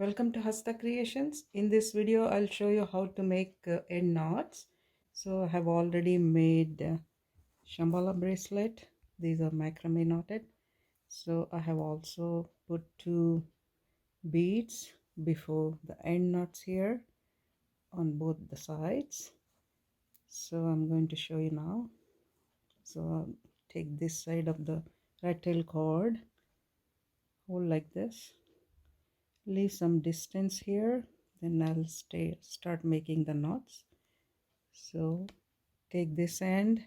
Welcome to Hasta Creations. In this video, I'll show you how to make end knots. So I have already made Shambhala bracelet. These are macrame knotted. So I have also put 2 beads before the end knots here on both the sides. So I'm going to show you now. So I'll take this side of the rat tail cord, hold like this. Leave some distance here, then I'll start making the knots. So take this end,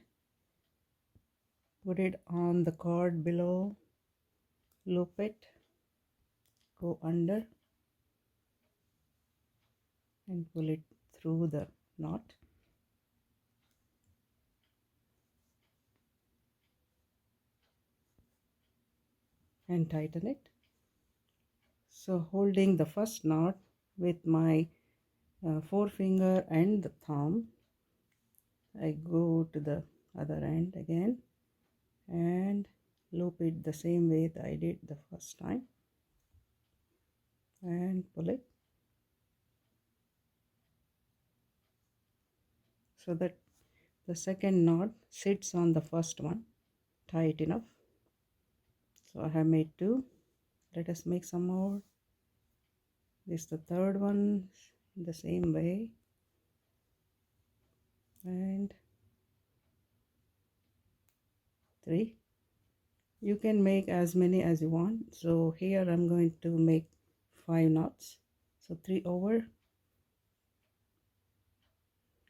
put it on the cord below, loop it, go under and pull it through the knot and tighten it. So holding the first knot with my forefinger and the thumb, I go to the other end again and loop it the same way that I did the first time and pull it so that the second knot sits on the first one tight enough. So I have made 2. Let us make some more. This is the third one, the same way, and 3. You can make as many as you want. So here I'm going to make 5 knots. So 3 over,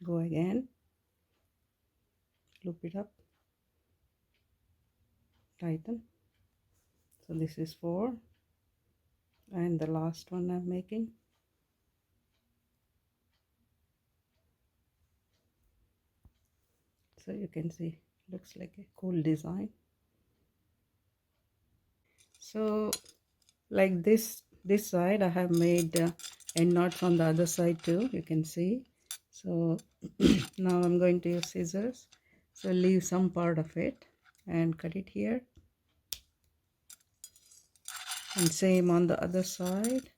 go again, loop it up, tighten. So this is 4, and the last one I'm making. So you can see, looks like a cool design. So like this side I have made end knots on the other side too, you can see. So now I'm going to use scissors. So leave some part of it and cut it here, and same on the other side.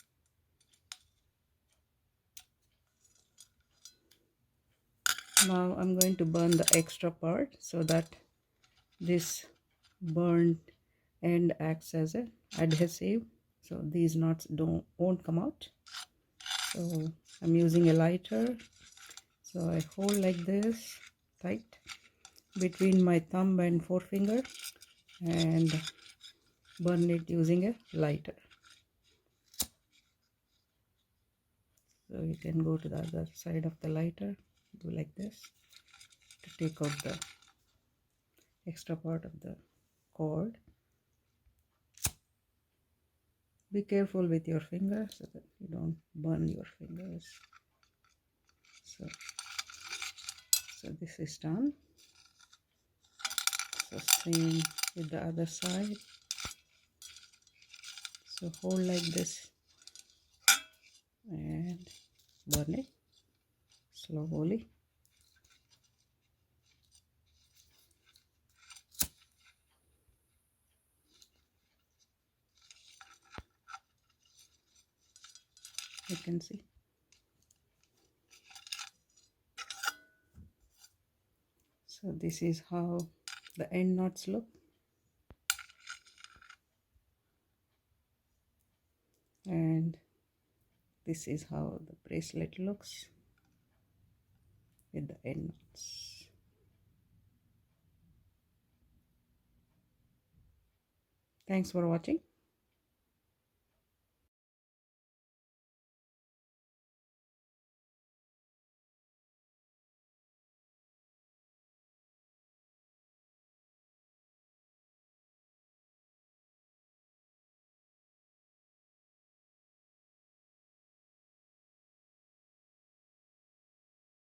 Now I'm going to burn the extra part so that this burned end acts as an adhesive, so these knots won't come out. So I'm using a lighter. So I hold like this tight between my thumb and forefinger and burn it using a lighter. So you can go to the other side of the lighter, do like this to take out the extra part of the cord. Be careful with your finger so that you don't burn your fingers. So this is done. So same with the other side. So hold like this and burn it slowly. You can see. So this is how the end knots look. And this is how the bracelet looks with the end knots. Thanks for watching.